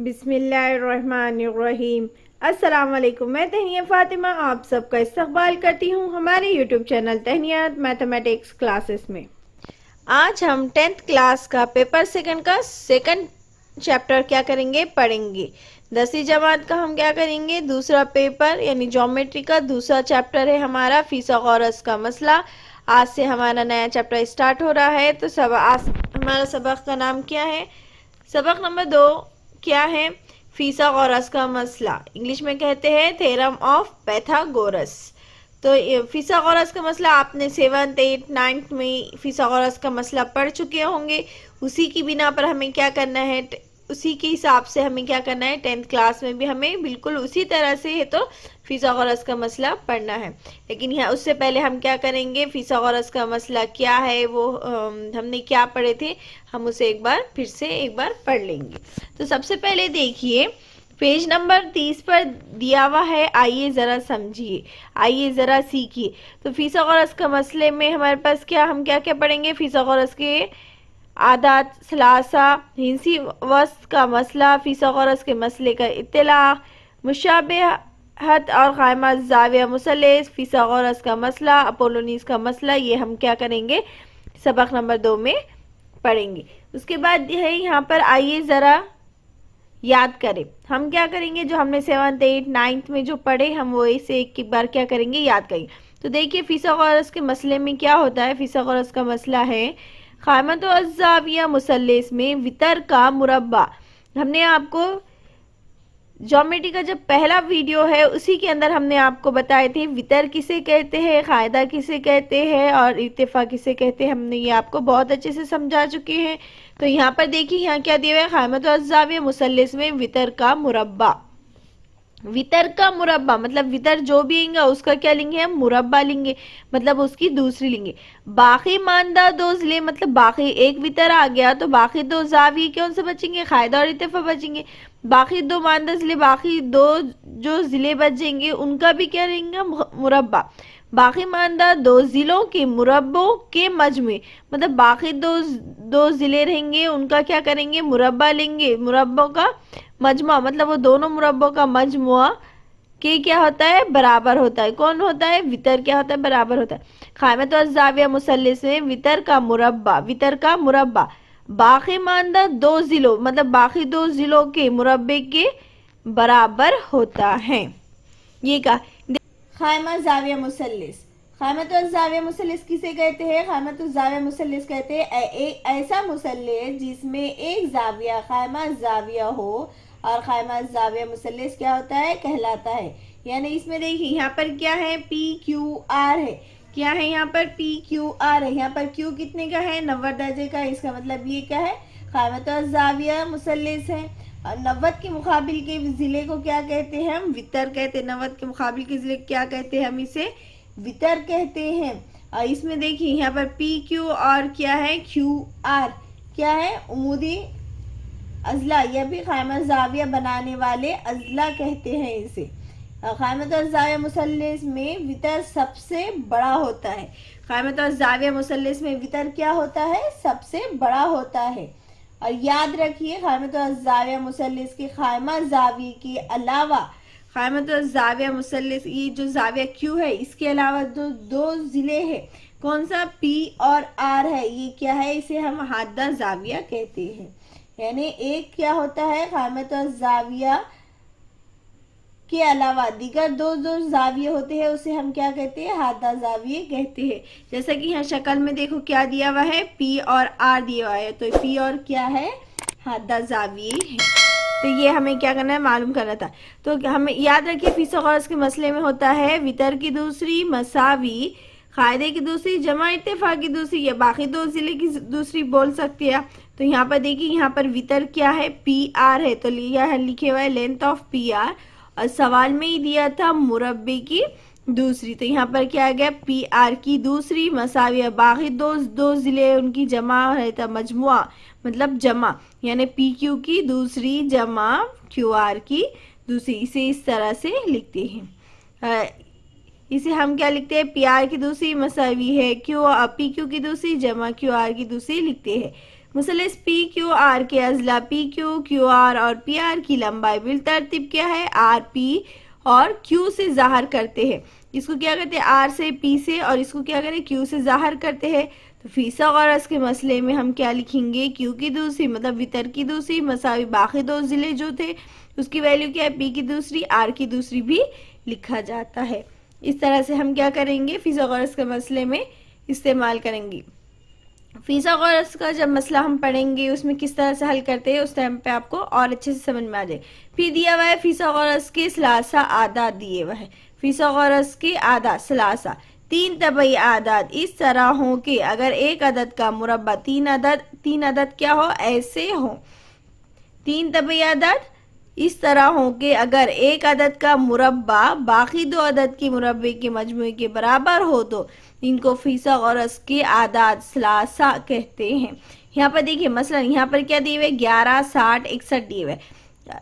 बिस्मिल्लाहिर्रहमानिर्रहीम। अस्सलाम वालेकुम। मैं तहनिया फ़ातिमा आप सबका इस्तकबाल करती हूँ हमारे यूट्यूब चैनल तहनियात मैथमेटिक्स क्लासेस में। आज हम 10th क्लास का पेपर सेकंड का सेकंड चैप्टर क्या करेंगे, पढ़ेंगे। 10वीं जमात का हम क्या करेंगे, दूसरा पेपर यानी ज्योमेट्री का दूसरा चैप्टर है हमारा फिसागोरस का मसला। आज से हमारा नया चैप्टर स्टार्ट हो रहा है। तो आज हमारा सबक का नाम क्या है, सबक नंबर 2 क्या है, फिसागोरस का मसला। इंग्लिश में कहते हैं थ्योरम ऑफ पाइथागोरस। तो फिसागोरस का मसला आपने 7th 8th 9th में फिसागोरस का मसला पढ़ चुके होंगे। उसी की बिना पर हमें क्या करना है, उसी के हिसाब से हमें क्या करना है, 10th क्लास में भी हमें बिल्कुल उसी तरह से है तो फिसागोरस का मसला पढ़ना है। लेकिन यहाँ उससे पहले हम क्या करेंगे, फिसागोरस का मसला क्या है वो हमने क्या पढ़े थे, हम उसे फिर से एक बार पढ़ लेंगे। तो सबसे पहले देखिए पेज नंबर 30 पर दिया हुआ है, आइए ज़रा समझिए, आइए ज़रा सीखिए। तो फिसागोरस का मसले में हमारे पास हम क्या क्या पढ़ेंगे, फिसागोरस के आदात सलासा, हिंसी वस्त का मसला, फिसागोरस के मसले का इत्तलाक, मुशाबहत और क़ाइमा ज़ाविया मुसल्लस, फिसागोरस का मसला, अपोलोनीस का मसला, ये हम क्या करेंगे सबक नंबर 2 में पढ़ेंगे। उसके बाद है यहाँ पर आइए ज़रा याद करें, हम क्या करेंगे जो हमने 7th 8th 9th में जो पढ़े हम वो इसे एक बार क्या करेंगे, याद करेंगे। तो देखिए फिसागोरस के मसले में क्या होता है, फिसागोरस का मसला है क़ाइमत अज़्ज़ाविया मुसल्लस में वितर का मुरब्बा। हमने आपको ज्योमेट्री का जब पहला वीडियो है उसी के अंदर हमने आपको बताए थे वितर किसे कहते हैं, कायदा किसे कहते हैं और इत्तेफा किसे कहते हैं, हमने ये आपको बहुत अच्छे से समझा चुके हैं। तो यहाँ पर देखिए यहाँ क्या दिया हुआ है, क़ाइमत अज़्ज़ाविया मुसल्लस में वितर का मुरब्बा। वितर का मुरब्बा मतलब वितर जो भी आएगा उसका क्या लेंगे हम, मुरब्बा लेंगे, मतलब उसकी दूसरी लेंगे। बाकी मानदा दो जिले मतलब बाकी एक वितर आ गया तो बाकी दो जाविये कौन से बचेंगे, कायदा और इत्तेफा बचेंगे। बाकी दो मानदा जिले, बाकी दो जो जिले बचेंगे उनका भी क्या रहेंगे, मुरब्बा। बाकी मानदा दो जिलों के मुरब्बों के मजमे मतलब बाकी दो जिले रहेंगे उनका क्या करेंगे, मुरब्बा लेंगे, मुरब्बों का मजमा मतलब वो दोनों मुरब्बों का मजमुआ के क्या होता है, बराबर होता है। कौन होता है, वितर क्या होता है, बराबर होता है। क़ाइमत अज़्ज़ाविया मुसल्लस में वितर का मुरब्बा, वितर का मुरब्बा बाकी मानदा दो जिलों मतलब बाकी दो जिलों के मुरब्बे के बराबर होता है। ये का क़ाइमत ज़ाविया मुसल्लस, क़ाइमत ज़ाविया मुसल्लस किसे कहते हैं, क़ाइमत ज़ाविया मुसल्लस कहते हैं एक ऐसा मुसल्लस जिसमें एक ज़ाविया क़ाइमा ज़ाविया हो और क़ाइमा ज़ाविया मुसल्लस क्या होता है, कहलाता है। यानी इसमें देखिए यहाँ पर क्या है, PQR है, क्या है यहाँ पर PQR है। यहाँ पर Q कितने का है, 90 दर्जे का, इसका मतलब ये क्या है, क़ाइमत ज़ाविया मुसल्लस है। 90 के मुकाबिल के ज़िले को क्या कहते हैं, हम वितर कहते हैं। 90 के मुकाबिल के ज़िले क्या कहते हैं, हम इसे वितर कहते हैं। और इसमें देखिए यहाँ पर PQ और क्या है QR, क्या है, उमूदी अजला, यह भी क़ाइमत ज़ाविया बनाने वाले अजला कहते हैं इसे। क़ाइमत ज़ाविया मुसल्लस में वितर सबसे बड़ा होता है। क़ाइमत ज़ाविया मुसल्लस में वितर क्या होता है, सबसे बड़ा होता है। और याद रखिए क़ाइमत ज़ाविया मुसल्लस के क़ाइमा ज़ाविये के अलावा क़ाइमत ज़ाविया मुसल्लस ये जो ज़ाविया Q है इसके अलावा जो दो ज़िले हैं, कौन सा, P और R है, ये क्या है, इसे हम हादा ज़ाविया कहते हैं। यानी एक क्या होता है, क़ाइमत ज़ाविया के अलावा दीगर दो ज़ाविये होते हैं उसे हम क्या कहते हैं, हादा ज़ाविये कहते हैं। जैसा कि यहाँ शक्ल में देखो क्या दिया हुआ है, P और R दिया हुआ है, तो P और क्या है, हादा ज़ाविये है। तो ये हमें क्या करना है, मालूम करना था। तो हमें याद रखिए फिसागोरस के मसले में होता है वितर की दूसरी मसावी, कायदे की दूसरी जमा इत्तेफाक की दूसरी या बाकी दो जिले की दूसरी बोल सकते हैं। तो यहाँ पर देखिए यहाँ पर वितर क्या है, PR है, तो लिया है, लिखे हुआ है लेंथ ऑफ PR और सवाल में ही दिया था मुरब्बे की दूसरी। तो यहाँ पर क्या आ गया, PR की दूसरी मसाविया बाकी दो जिले उनकी जमा रहता मजमुआ मतलब जमा, यानी PQ की दूसरी जमा QR की दूसरी, इसे इस तरह से लिखते हैं। इसे हम क्या लिखते हैं, PR की दूसरी मसावी है PQ की दूसरी जमा QR की दूसरी लिखते हैं। मुसल्लस पी क्यू आर के अजला पी क्यू क्यू आर और पी आर की लंबाई बिल तरतीब क्या है, आर पी और क्यू से ज़ाहिर करते हैं। इसको क्या करते हैं, आर से, पी से, और इसको क्या करें, क्यू से ज़ाहिर करते हैं। तो फिसागोरस के मसले में हम क्या लिखेंगे, क्यू की दूसरी मतलब वितर की दूसरी मसावी बाकी दो ज़िले जो थे उसकी वैल्यू क्या है, पी की दूसरी, आर की दूसरी भी लिखा जाता है। इस तरह से हम क्या करेंगे, फिसागोरस के मसले में इस्तेमाल करेंगे। फिसागोरस का जब मसला हम पढ़ेंगे उसमें किस तरह से हल करते हैं उस टाइम पे आपको और अच्छे से समझ में आ जाए। फिर दिया हुआ है फिसागोरस के सलासा आदाद दिए हुआ है। फिसागोरस के आदाद सलासा, तीन तबई आदाद इस तरह हो कि अगर एक अदद का मुरब्बा तीन अदद क्या हो, ऐसे हो। तीन तबई आदाद इस तरह हो कि अगर एक अदद का मुरब्बा बाकी दो अदद के मुरब्बे के मजमूए के बराबर हो तो इनको फिसागोरस के आदाद सलासा कहते हैं। यहाँ पर देखिए मसलन यहाँ पर क्या दिए हुए, 11, 60, 61 दिए हुए।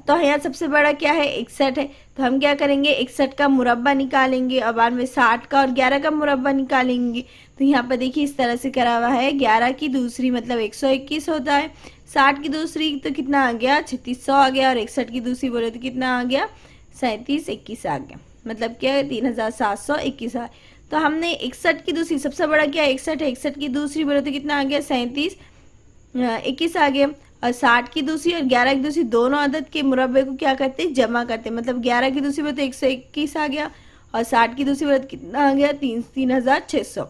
तो यहाँ सबसे बड़ा क्या है, 61 है। तो हम क्या करेंगे, 61 का मुरब्बा निकालेंगे और बाद में 60 का और 11 का मुरब्बा निकालेंगे। तो यहाँ पर देखिए इस तरह से करा हुआ है, 11 की दूसरी मतलब 121 होता है, 60 की दूसरी तो कितना आ गया, 3600 आ गया, और 61 की दूसरी बोले तो कितना आ गया, 3721 आ गया, मतलब क्या है 3721 आ। तो हमने 61 की दूसरी, सबसे बड़ा क्या 61 है, 61 की दूसरी बोले तो कितना आ गया, 3721 आ गया। और 60 की दूसरी और 11 की दूसरी दोनों अदद के मुरब्बे को क्या करते हैं, जमा करते हैं। मतलब 11 की दूसरी बोले तो 121 आ गया और 60 की दूसरी बोले तो कितना आ गया, 3600।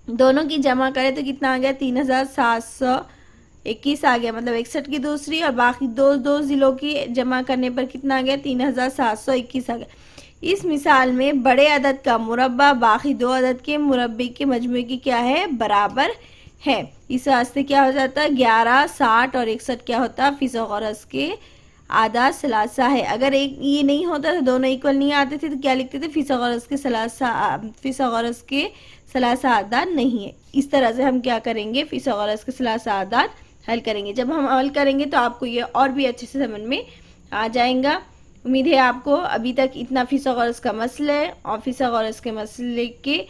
दोनों की जमा करें तो कितना आ गया, 3721 आ गया। मतलब 61 की दूसरी और बाकी दो जिलों की जमा करने पर कितना आ गया, 3721 आ गया। इस मिसाल में बड़े अदद का मुरब्बा बाकी दो अदद के मुरब्बे के मजमूए की क्या है, बराबर है। इस वास्ते क्या हो जाता है, 11, 60 और 61 क्या होता है, फिसागोरस के आदाद सलासा है। अगर एक ये नहीं होता तो दोनों इक्वल नहीं आते थे तो क्या लिखते थे, फिसागोरस के सलासा आदाद नहीं है। इस तरह से हम क्या करेंगे, फिसागोरस के सलासा आदाद हल करेंगे। जब हम हल करेंगे तो आपको ये और भी अच्छे से समझ में आ जाएगा। उम्मीद है आपको अभी तक इतना फिसागोरस का मसला है और फिसागोरस के मसले के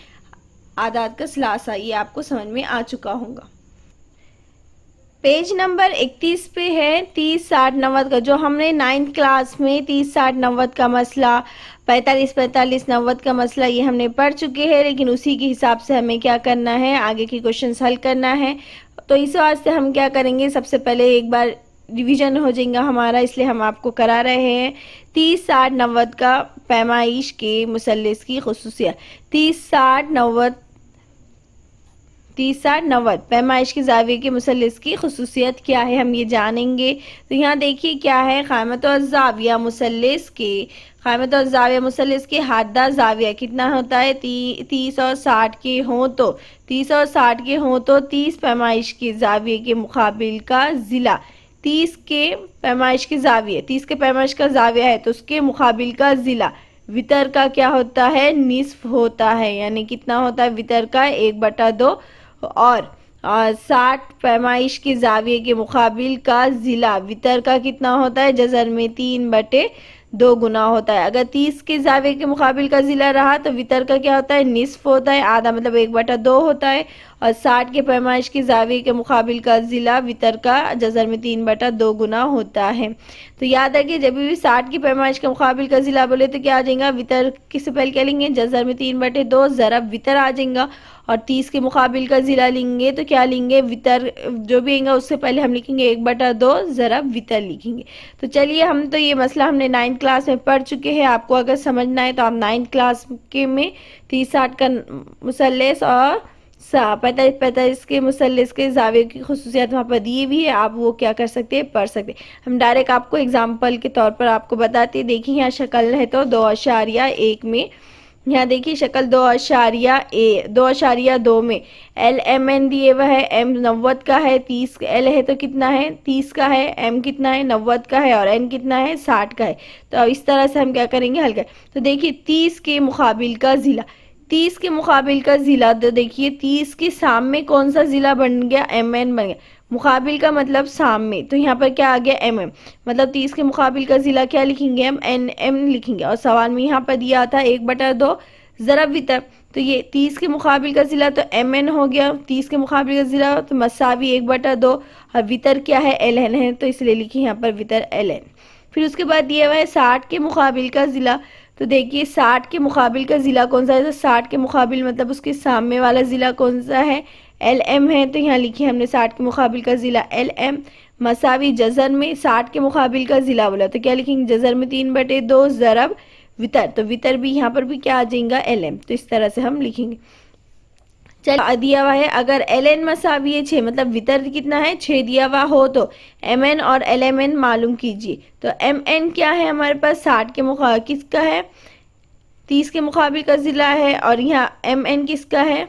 आदाद का सलासा ये आपको समझ में आ चुका होगा। पेज नंबर 31 पे है 30, 60, 90 का, जो हमने 9th क्लास में 30, 60, 90 का मसला, 45, 45, 90 का मसला ये हमने पढ़ चुके हैं। लेकिन उसी के हिसाब से हमें क्या करना है, आगे की क्वेश्चंस हल करना है। तो इस वास्ते हम क्या करेंगे, सबसे पहले एक बार रिवीजन हो जाएगा हमारा, इसलिए हम आपको करा रहे हैं 30, 60, 90 का पैमाइश के मुसल्लस की खुसूसियत। 30, 60, 90 पैमाइश के जाविये के मुसल्लस की खुसूसियत क्या है, हम ये जानेंगे। तो यहाँ देखिए क्या है, क़ामत और ज़ाविया मुसल्लस के हादा ज़ाविया कितना होता है, 30 और 60 के हों तो 30 पैमाइश के ज़ाविये के मुकाबिल का ज़िला, 30 के पैमाइश के ज़ाविया है तो उसके मुकाबिल का ज़िला वितर का क्या होता है, निस्फ होता है। यानी कितना होता है, वितर का 1/2। और 60 पैमाइश के जाविये के मुकाबिल का ज़िला वितर का कितना होता है, जज़र में 3/2 गुना होता है। अगर 30 के जाविये के मुकाबिल का ज़िला रहा तो वितर का क्या होता है, निस्फ होता है, आधा मतलब 1/2 होता है। और 60 के पैमाइश के जाविये के मुकाबिल का ज़िला वितर का जज़र में 3/2 गुना होता है। तो याद रखिए जब भी 60 की पैमाइश के मुकाबिल का ज़िला बोले तो क्या आ जाएगा, वितर किससे पहले क्या लेंगे, जज़र में 3/2 ज़रब वितर आ जाएगा। और 30 के मुकाबिल का ज़िला लेंगे तो क्या लेंगे, वितर जो भी आएगा उससे पहले हम लिखेंगे 1/2 ज़रब वितर लिखेंगे। तो चलिए हम तो ये मसला हमने 9th क्लास में पढ़ चुके हैं। आपको अगर समझना है तो आप 9th क्लास के में 30, 60 का मुसल्लस और 45 के मुसल्लस के जाविये की खुसूसियत वहाँ पर दी भी है, आप वो क्या कर सकते हैं, पढ़ सकते हैं। हम डायरेक्ट आपको एग्जाम्पल के तौर पर आपको बताते हैं। देखिए यहाँ शक्ल है तो 2.1 में, यहाँ देखिए शक्ल 2.2 में LMN दिए हुआ है, M 90 का है, 30 L है तो कितना है, 30 का है, M कितना है, 90 का है, और N कितना है, 60 का है। तो इस तरह से हम क्या करेंगे, हल करें। तो देखिए 30 के मुकाबिल का ज़िला, तो देखिए 30 के सामने कौन सा ज़िला बन गया, MN बन गया। मुकाबिल का मतलब सामने, तो यहाँ पर क्या आ गया, MM, मतलब 30 के मुकाबिल का ज़िला क्या लिखेंगे, हम NM लिखेंगे। और सवाल में यहाँ पर दिया था 1/2 ज़रब वितर, तो ये 30 के मुकाबिल का ज़िला तो mn हो गया, 30 के मुकाबिल का ज़िला तो मसावी 1/2 और वितर क्या है ln है, तो इसलिए लिखिए यहाँ पर वितर ln। फिर उसके बाद दिया हुआ है 60 के मुकाबिल का ज़िला, तो देखिए 60 के मुकाबिल का ज़िला कौन सा है, तो 60 के मुकाबिल मतलब उसके सामने वाला ज़िला कौन सा है, LM है, तो यहाँ लिखिए हमने 60 के मुकाबिल का ज़िला LM। मसावी जज़र में 60 के मुकाबिल का ज़िला बोला तो क्या लिखेंगे, जज़र में 3/2 ज़रब वितर, तो वितर भी यहाँ पर भी क्या आ जाएगा LM, तो इस तरह से हम लिखेंगे। चलो दिया हुआ है अगर ln मसावी है 6 मतलब वितर कितना है 6 दिया हुआ हो तो mn और lmn मालूम कीजिए। तो mn क्या है हमारे पास 60 के मुकाबिल किसका है, 30 के मुकाबिल का ज़िला है, और यहाँ mn किसका है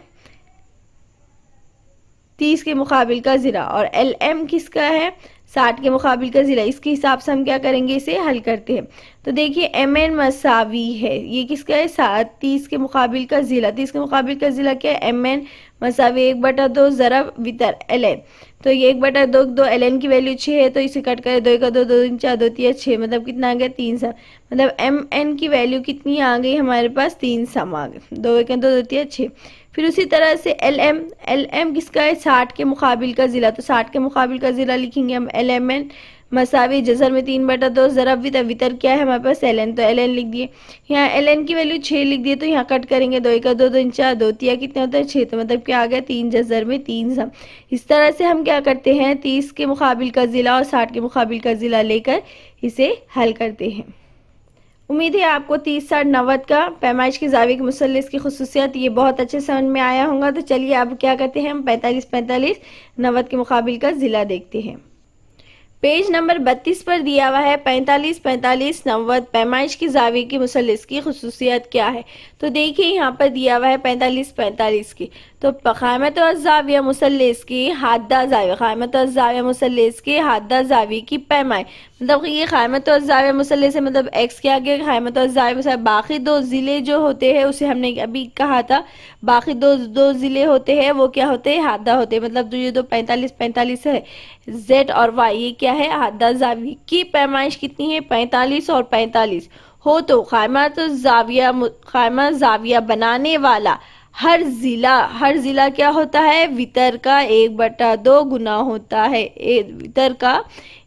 30 के मुकाबिल का ज़िला, और lm किसका है 60 के मुकाबिल का ज़िला। इसके हिसाब से हम क्या करेंगे, इसे हल करते हैं। तो देखिए mn मसावी है, ये किसका है 30 के मुकाबिल का ज़िला, 30 के मुकाबिल का ज़िला क्या है mn मसावी 1/2 ज़रब वितर ln, तो ये 1/2 2 ln की वैल्यू 6 है, तो इसे कट करें 2 का 2 2 3 4 2 3 6 मतलब कितना आ गया 3 सम, मतलब mn की वैल्यू कितनी आ गई हमारे पास 3 सम आ गए, 2 1 2 2 3 6। फिर उसी तरह से lm किसका है 60 के मुकाबिल का ज़िला, तो 60 के मुकाबिल का ज़िला लिखेंगे हम lmn मसावी जज़र में 3/2 ज़रब वितर, वितर क्या है हमारे पास ln, तो ln लिख दिए। यहाँ ln की वैल्यू 6 लिख दिए, तो यहाँ कट करेंगे 2 का 2 2 4 2 3 कितने होता है 6, तो मतलब क्या आ गया 3 जज़र में 3 सम। इस तरह से हम क्या करते हैं 30 के मुकाबिल का ज़िला और 60 के मुकाबिल का ज़िला लेकर इसे हल करते हैं। उम्मीद है आपको 30 60 90 का पैमाइश के ज़ाविये के मुसल्लस की खुसूसियत ये बहुत अच्छे समझ में आया होगा। तो चलिए अब क्या करते हैं हम 45 45 90 के मुकाबिल का ज़िला देखते हैं। पेज नंबर 32 पर दिया हुआ है 45 45 90 पैमाइश की ज़ाविये की मुसल्लस की खुसूसियत क्या है। तो देखिए यहाँ पर दिया हुआ है 45 45 की, तो क़ाइमत और ज़ाविया मुसल्लस की हादा ज़ाविया, क़ाइमत और ज़ाविया मुसल्लस के हादा ज़ाविये की पैमाई, मतलब ये क़ाइमत और ज़ाविया मुसल्लस है, मतलब एक्स के आगे क़ाइमत और ज़ाविया, बाकी दो ज़िले जो होते हैं उसे हमने अभी कहा था, बाकी दो ज़िले होते हैं वो क्या होते हैं हादा होते हैं, मतलब ये दो 45 45 है Z और Y, ये क्या है हादा ज़ाविये की पैमाइश कितनी है 45 और 45 हो, तो क़ाइमा ज़ाविया बनाने वाला हर ज़िला क्या होता है वितर का 1/2 गुना होता है, वितर का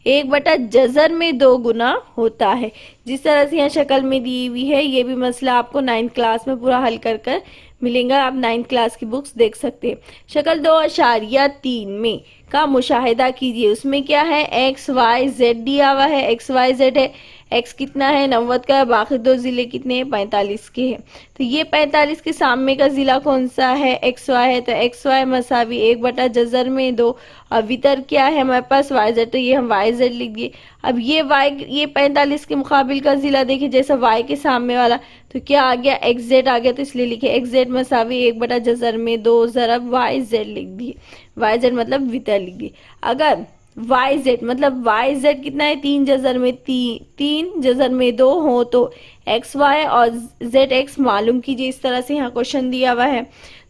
1 जज़र में 2 गुना होता है। जिस तरह से यहाँ शक्ल में दी हुई है, ये भी मसला आपको 9th क्लास में पूरा हल कर कर मिलेगा, आप 9th क्लास की बुक्स देख सकते हैं। शक्ल 2.3 में का मुशाहिदा कीजिए, उसमें क्या है एक्स वाई जेड दिया हुआ है, एक्स वाई जेड है, एक्स कितना है 90 का है, बाकी दो ज़िले कितने हैं 45 के हैं। तो ये 45 के सामने का ज़िला कौन सा है एक्स वाई है, तो एक्स वाई मसावी 1 जज़र में 2, और वितर क्या है हमारे पास वाई जेड, तो ये हम वाई जेड लिख दिए। अब ये 45 के मुकाबिल का ज़िला देखिए जैसा वाई के सामने वाला, तो क्या आ गया एक्स जेड आ गया, तो इसलिए लिखे एक्स जेड मसावी 1 जज़र में 2 ज़रब वाई जेड लिख दिए, वाई जेड मतलब वितर लिख दिए। अगर वाई जेड मतलब वाई जेड कितना है 3 जज़र में 3 जज़र में 2 हो, तो एक्स वाई और जेड एक्स मालूम कीजिए। इस तरह से यहाँ क्वेश्चन दिया हुआ है,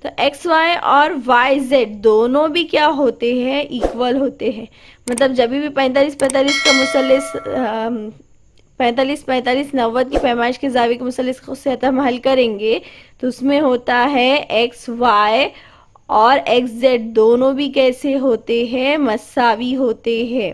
तो एक्स वाई और वाई जेड दोनों भी क्या होते हैं इक्वल होते हैं, मतलब जब भी 45 45 का मुसल्लस 45 45 90 की पैमाइश के ज़ाविये के मुसल्लस को हम हल करेंगे, तो उसमें होता है एक्स वाई और एक्स जेड दोनों भी कैसे होते हैं मसावी होते हैं,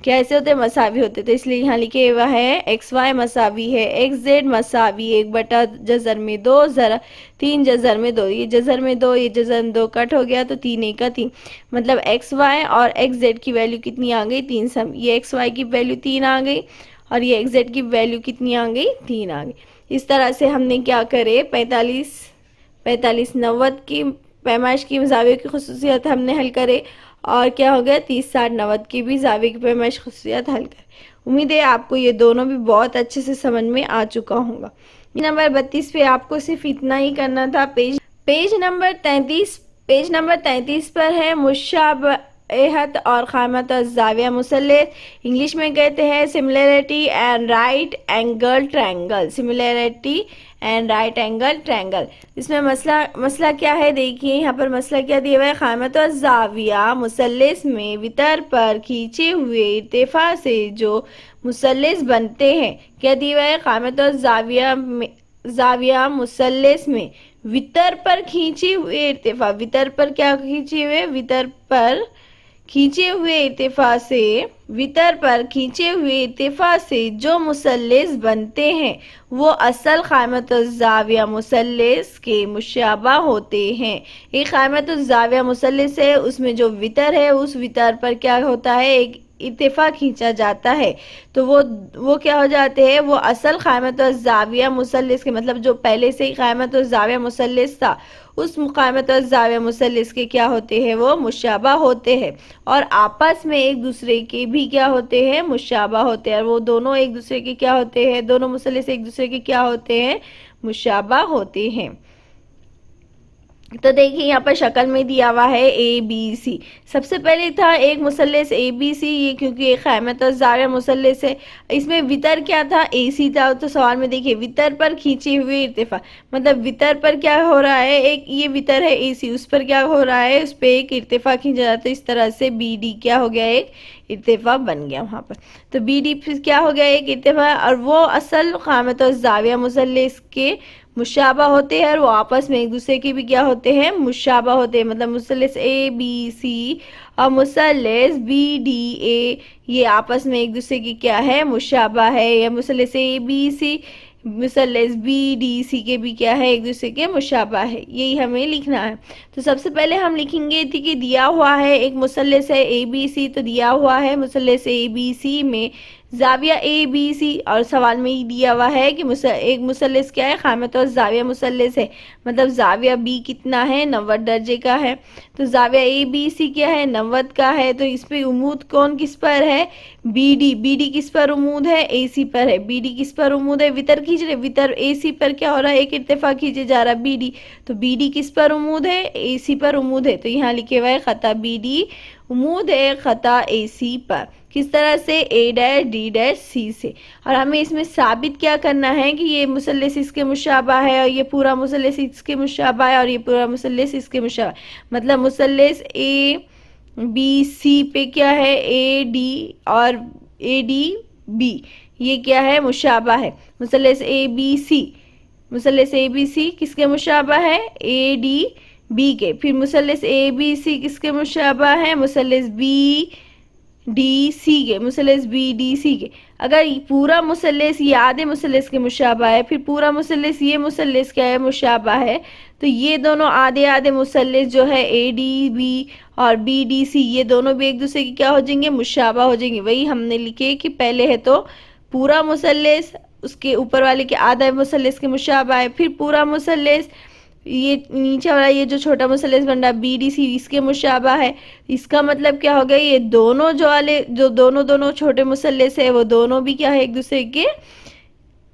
कैसे होते हैं मसावी होते, तो इसलिए यहाँ लिखे हुआ है एक्स वाई मसावी है एक्स जेड मसावी 1 जज़र में 2 ज़रा 3 जज़र में 2, ये जज़र में 2 ये जज़र में 2 कट हो गया, तो 3 1 का 3, मतलब एक्स वाई और एक्स जेड की वैल्यू कितनी आ गई 3 सम, ये एक्स वाई की वैल्यू 3 आ गई और ये एक्स जेड की वैल्यू कितनी आ गई 3 आ गई। इस तरह से हमने क्या करे 45 45 90 की पैमाइश की ज़ाविये की खुसूसियत हमने हल करे, और क्या हो गया 30 60 90 की भी ज़ाविये की पैमाइश खुसूसियत हल करे। उम्मीद है आपको ये दोनों भी बहुत अच्छे से समझ में आ चुका होगा। नंबर 32 पे आपको सिर्फ इतना ही करना था। पेज नंबर 33 पर है मुशाबहत और क़ाइमत और ज़ाविया मुसल्लस, इंग्लिश में कहते हैं similarity and right angle triangle, similarity and right angle triangle. इसमें मसला क्या है देखिए, यहाँ पर मसला क्या दिया हुआ है क़ाइमत और ज़ाविया मुसल्लस में वितर पर खींचे हुए इर्तिफा से जो मुसल्लस बनते हैं, क्या दिया हुआ है क़ाइमत और ज़ाविया जाविया मुसल्लस में वितर पर खींचे हुए इर्तिफा, वितर पर क्या खींचे हुए, वितर पर खींचे हुए इर्तिफा से, वितर पर खींचे हुए इर्तिफा से जो मुसल्लस बनते हैं वो असल क़ाइमतुज़्ज़ाविया मुसल्लस के मुशाबा होते हैं। एक क़ाइमतुज़्ज़ाविया मुसल्लस है, उसमें जो वितर है उस वितर पर क्या होता है, एक इत्तेफा खींचा जाता है, तो वो क्या हो जाते हैं, वो असल क़ाइमतुज़्ज़ाविया मुसल्लस के, मतलब जो पहले से ही क़ाइमतुज़्ज़ाविया मुसल्लस था उस क़ाइमतुज़्ज़ाविया मुसल्लस के क्या होते हैं, वो मुशाबा होते हैं और आपस में एक दूसरे के भी क्या होते हैं, मुशाबा होते हैं। और वो दोनों एक दूसरे के क्या होते हैं, दोनों मुसल्लस एक दूसरे के क्या होते हैं, मुशाबा होते हैं। तो देखिए यहाँ पर शक्ल में दिया हुआ है ए बी सी। सबसे पहले था एक मुसल्लस ए बी सी, ये क्योंकि एक क़ाइमतुज़्ज़ाविया मुसल्लस है, इसमें वितर क्या था, ए सी था। तो सवाल में देखिए वितर पर खींचे हुए इर्तिफा, मतलब वितर पर क्या हो रहा है, एक ये वितर है ए सी, उस पर क्या हो रहा है, उस पर एक इर्तिफा खींचा जाता है। तो इस तरह से बी डी क्या हो गया, एक इर्तिफा बन गया वहाँ पर। तो बी डी फिर क्या हो गया, एक इर्तिफा, और वो असल क़ाइमतुज़्ज़ाविया मुसल्लस के मुशाबा होते हैं और वो आपस में एक दूसरे के भी क्या होते हैं, मुशाबा होते हैं। मतलब मुसल्लस ए बी सी और मुसल्लस बी डी ए ये आपस में एक दूसरे की क्या है, मुशाबा है। या मुसल्लस ए बी सी मुसल्लस बी डी सी के भी क्या है, एक दूसरे के मुशाबा है, यही हमें लिखना है। तो सबसे पहले हम लिखेंगे थी कि दिया हुआ है एक मुसल्लस है ए बी सी, तो दिया हुआ है मुसल्लस ए बी सी में जाविया ए बी सी, और सवाल में ही दिया हुआ है कि एक मुसल्लस क्या है, क़ाइमतुज़्ज़ाविया मुसल्लस है, मतलब जाविया बी कितना है, 90 दर्जे का है। तो जाविया ए बी सी क्या है, 90 का है। तो इस पे उमूद कौन किस पर है, बी डी, बी डी किस पर उमूद है, ए सी पर है। बी डी किस पर उमूद है, वितर खींच रहे, वितर ए सी पर क्या हो रहा है, एक इत्तेफाक खींचे जा रहा है बी डी, तो बी डी किस पर उमूद है, ए सी पर उमूद है। तो यहाँ लिखे हुआ है ख़ता बी डी उमूद है ख़ता ए सी पर। किस तरह से, ए डैश डी डैश सी से। और हमें इसमें साबित क्या करना है कि ये मुसल्लस इसके मुशाबा है और ये पूरा मुसल्लस इसके मुशाबा है और ये पूरा मुसल्लस इसके मुशाबा, मतलब मुसल्लस ए बी सी पे क्या है, ए डी और ए डी बी ये क्या है, मुशाबा है। मुसल्लस A B C, मुसल्लस A B सी किसके मुशाबा है, ए डी बी के। फिर मुसल्लस ए बी सी किसके मुशाबा है, मुसल्लस बी डी सी के, मुसल्लस बी डी सी के। अगर पूरा मुसल्लस ये आधे मुसल्लस के मुशाबा है, फिर पूरा मुसल्लस ये मुसल्लस क्या है, मुशाबा है, तो ये दोनों आधे आधे मुसल्लस जो है ए डी बी और बी डी सी ये दोनों भी एक दूसरे की क्या हो जाएंगे, मुशाबा हो जाएंगे। वही हमने लिखे कि पहले है तो पूरा मुसल्लस उसके ऊपर वाले के आधा मुसल्लस के मुशाबा है, फिर पूरा मुसल्लस ये नीचे वाला ये जो छोटा मुसल्लस बन रहा बी डी सी इसके मुशाबा है। इसका मतलब क्या हो गया, ये दोनों जो वाले जो दोनों छोटे मुसल्लस है वो दोनों भी क्या है, एक दूसरे के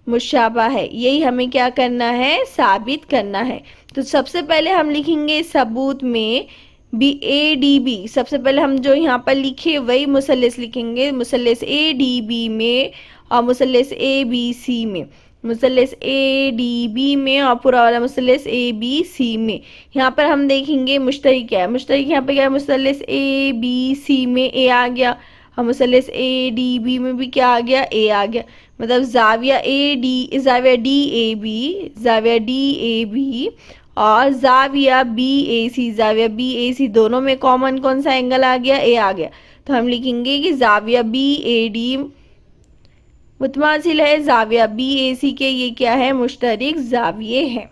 मुशाबा है। यही हमें क्या करना है, साबित करना है। तो सबसे पहले हम लिखेंगे सबूत में बी ए डी बी, सबसे पहले हम जो यहाँ पर लिखे वही मुसल्लस लिखेंगे, मुसल्लस ए डी बी में और मुसल्लस ए बी सी में, मुसल्लस ए डी बी में और पूरा वाला मुसल्लस ए बी सी में। यहाँ पर हम देखेंगे मुश्तरक क्या है, मुश्तरक यहाँ पे क्या है, मुसल्लस ए बी सी में ए आ गया और मुसल्लस ए डी बी में भी क्या आ गया, ए आ गया। मतलब जाविया ए डी, जाविया डी ए बी, जाविया डी ए बी और जाविया बी ए सी, जाविया बी ए सी दोनों में कॉमन कौन सा एंगल आ गया, ए आ गया। तो हम लिखेंगे कि जाविया बी ए डी मुतमासिल है जाविया बी ए सी के, ये क्या है, मुश्तरक जाविये हैं।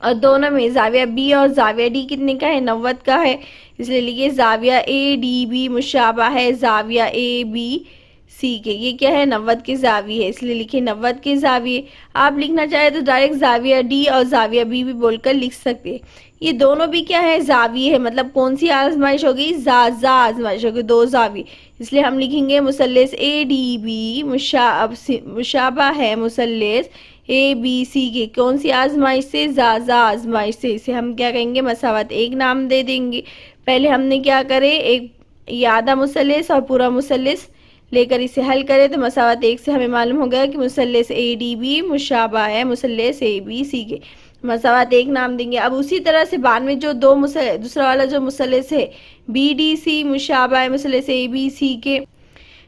और दोनों में जाविया बी और जाविया डी कितने का है, 90 का है, इसलिए लिखिए जाविया ए डी बी मुशाबा है जाविया ए बी सी के, ये क्या है, 90 के जाविये है, इसलिए लिखिए 90 के जाविये। आप लिखना चाहे तो डायरेक्ट जाविया डी और जाविया बी भी बोलकर लिख सकते हैं। ये दोनों भी क्या है, जाविये है, मतलब कौन सी आजमाइश होगी, जा आजमाइश होगी, दो जाविये, इसलिए हम लिखेंगे मुसल्लस ए डी बी मुशाबा है मुसल्लस ए बी सी के, कौन सी आजमाइश से, जा आजमाइश से। इसे हम क्या कहेंगे, मसावत एक नाम दे देंगे। पहले हमने क्या करे, एक ये आधा मुसल्लस और पूरा मुसल्लस लेकर इसे हल करें तो मसावत एक से हमें मालूम हो गया कि मुसल्लस ए डी बी मुशाबा है मुसल्लस ए बी सी के, मसावत एक नाम देंगे। अब उसी तरह से बाद में जो दूसरा वाला जो मुसल्लस है बी डी सी मुशाबा है मुसल्लस ए बी सी के,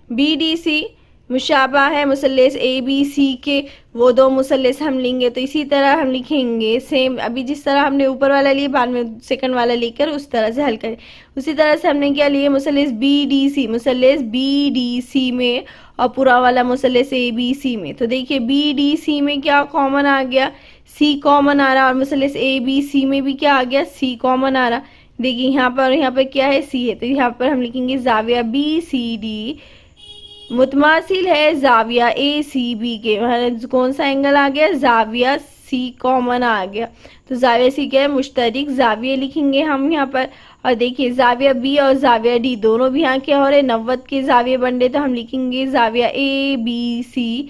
बी डी सी मुशाबा है मुसल्लेस ए बी सी के, वो दो मुसल्लेस हम लेंगे तो इसी तरह हम लिखेंगे सेम, अभी जिस तरह हमने ऊपर वाला लिए बाद में सेकंड वाला लेकर उस तरह से हल करें। उसी तरह से हमने क्या लिए, मुसल्लेस बी डी सी, मुसल्लेस बी डी सी में और पूरा वाला मुसल्लेस ए बी सी में। तो देखिए बी डी सी में क्या कॉमन आ गया, सी कॉमन आ रहा, और मुसल्लेस ए बी सी में भी क्या आ गया, सी कॉमन आ रहा। देखिए यहाँ पर क्या है, सी है, तो यहाँ पर हम लिखेंगे जाविया बी सी डी मुतमासिल है जाविया ए सी बी के। कौन सा एंगल आ गया, जाविया सी कॉमन आ गया, तो जाविया सी क्या है, मुश्तरिक जाविया लिखेंगे हम यहाँ पर। और देखिए जाविया बी और जाविया डी दोनों भी यहाँ क्या हो रहे, 90 के जाविया बन रहे, तो हम लिखेंगे जाविया ए बी सी,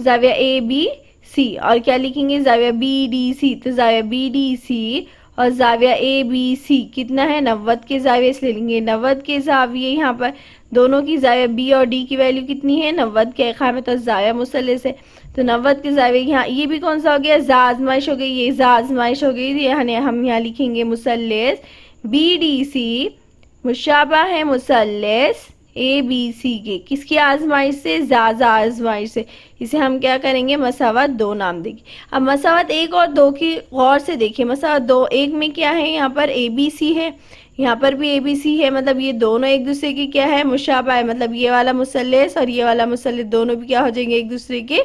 जाविया ए बी सी, और क्या लिखेंगे जाविया बी डी सी, तो जाविया बी डी सी और जाविया ए बी सी कितना है, 90 के जाविया, इसलिए लेंगे 90 के जाविया। यहाँ पर दोनों की जाविया बी और डी की वैल्यू कितनी है, 90 के अखा में, तो जाविया मुसल्लेस है, तो 90 के जाविया। यहाँ ये भी कौन सा हो गया, आजमाइश हो गई, ये आजमाइश हो गई। हम यहाँ लिखेंगे मुसल्लेस बी डी सी मुशाबा है मुसल्लेस ए बी सी के, किसकी आजमाइश से, आजमाइश से। इसे हम क्या करेंगे, मसावत दो नाम देंगे। अब मसावत एक और दो की गौर से देखिए, मसावत दो एक में क्या है, यहाँ पर ए बी सी है, यहाँ पर भी ए बी सी है, मतलब ये दोनों एक दूसरे की क्या है, मुशाबा है, मतलब ये वाला मुसल्लेस और ये वाला मुसल्लेस दोनों भी क्या हो जाएंगे, एक दूसरे के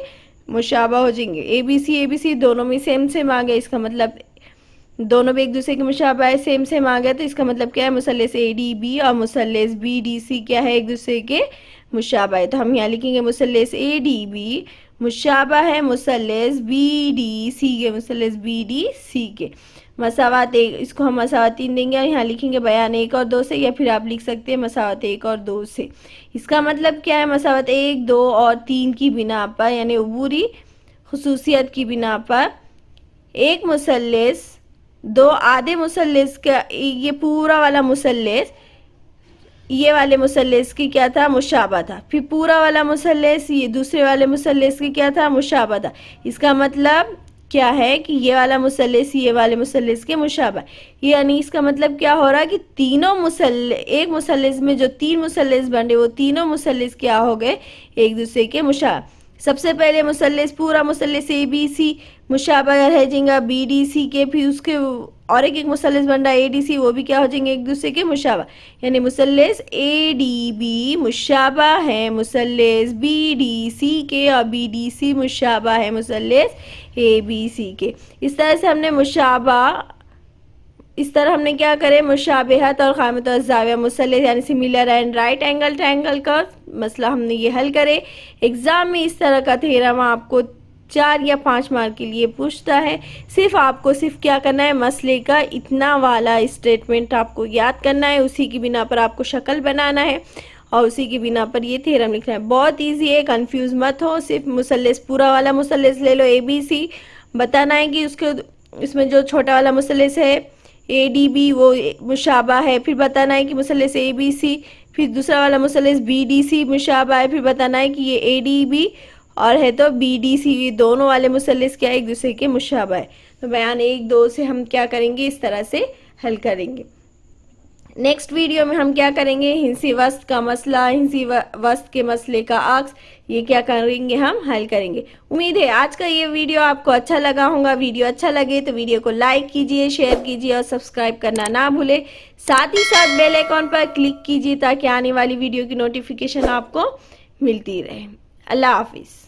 मुशाबा हो जाएंगे। ए बी सी दोनों में सेम सेम आ गया, इसका मतलब दोनों भी एक दूसरे के मुशाबा है, सेम सेम आ गया, तो इसका मतलब क्या है, मुसल्लेस ए डी बी और मुसल्लेस बी डी सी क्या है, एक दूसरे के मुशाबा है। तो हम यहाँ लिखेंगे मुसल्लेस ए डी बी मुशाबा है मुसल्लेस बी डी सी के, मुसल्लेस बी डी सी के। मसावत एक, इसको हम मसावत 3 देंगे, और यहाँ लिखेंगे बयान 1 और 2 से, या फिर आप लिख सकते हैं मसावत 1 और 2 से। इसका मतलब क्या है, मसावत 1, 2 और 3 की बिना पर, यानी उबूरी खुसूसियत की बिना पर एक मुसल्लेस दो आधे मुसल्लेस का, ये पूरा वाला मुसल्लेस ये वाले मुसल्लेस की क्या था, मुशाबा था, फिर पूरा वाला मुसल्लेस ये दूसरे वाले मुसल्लेस की क्या था, मुशाबा था। इसका मतलब क्या है कि ये वाला मुसल्लेस ये वाले मुसल्लेस के मुशाबा, यानी इसका मतलब क्या हो रहा है कि तीनों एक मुसल्लेस में जो 3 मुसल्लेस बन रहे वो तीनों मुसल्लेस क्या हो गए, एक दूसरे के मुशाबा। सबसे पहले मुसल्लेस पूरा मुसल्लेस ए बी सी मुशाबा रह जाएगा बी डी सी के, फिर उसके और एक मुसल्लेस बन रहा है ए डी सी, वो भी क्या हो जाएंगे, एक दूसरे के मुशाबा, यानी मुसल्लेस ए डी बी मुशाबा है मुसल्लेस बी डी सी के, और बी डी सी मुशाबा है मुसल्लेस ए बी सी के। इस तरह से हमने इस तरह हमने क्या करे, मुशाबहत और क़ामत और ज़ाविया मुसल्लेस यानी similar and right angle triangle का मसला हमने ये हल करे। एग्ज़ाम में इस तरह का थ्योरम आपको 4 या 5 मार्क के लिए पूछता है। आपको सिर्फ क्या करना है, मसले का इतना वाला स्टेटमेंट आपको याद करना है, उसी की बिना पर आपको शक्ल बनाना है और उसी की बिना पर ये थ्योरम लिखना है। बहुत ईजी है, कंफ्यूज मत हो। सिर्फ मुसल्लेस पूरा वाला मुसल्लेस ले लो ए बी सी, बताना है कि उसके इसमें जो छोटा वाला मुसल्लेस है ए डी बी वो मुशाबा है, फिर बताना है कि मुसल्लेस ए बी सी, फिर दूसरा वाला मुसल्लेस बी डी सी मुशाबा है, फिर बताना है कि ये ए डी बी और है तो बी डी सी, ये दोनों वाले मुसल्लेस क्या है, एक दूसरे के मुशाबा है। तो बयान 1, 2 से हम क्या करेंगे, इस तरह से हल करेंगे। नेक्स्ट वीडियो में हम क्या करेंगे, हिंसी वस्त का मसला, हिंसी वस्त के मसले का अक्स, ये क्या करेंगे, हम हल करेंगे। उम्मीद है आज का ये वीडियो आपको अच्छा लगा होगा। वीडियो अच्छा लगे तो वीडियो को लाइक कीजिए, शेयर कीजिए और सब्सक्राइब करना ना भूले। साथ ही साथ बेल आइकॉन पर क्लिक कीजिए ताकि आने वाली वीडियो की नोटिफिकेशन आपको मिलती रहे। अल्लाह हाफिज़।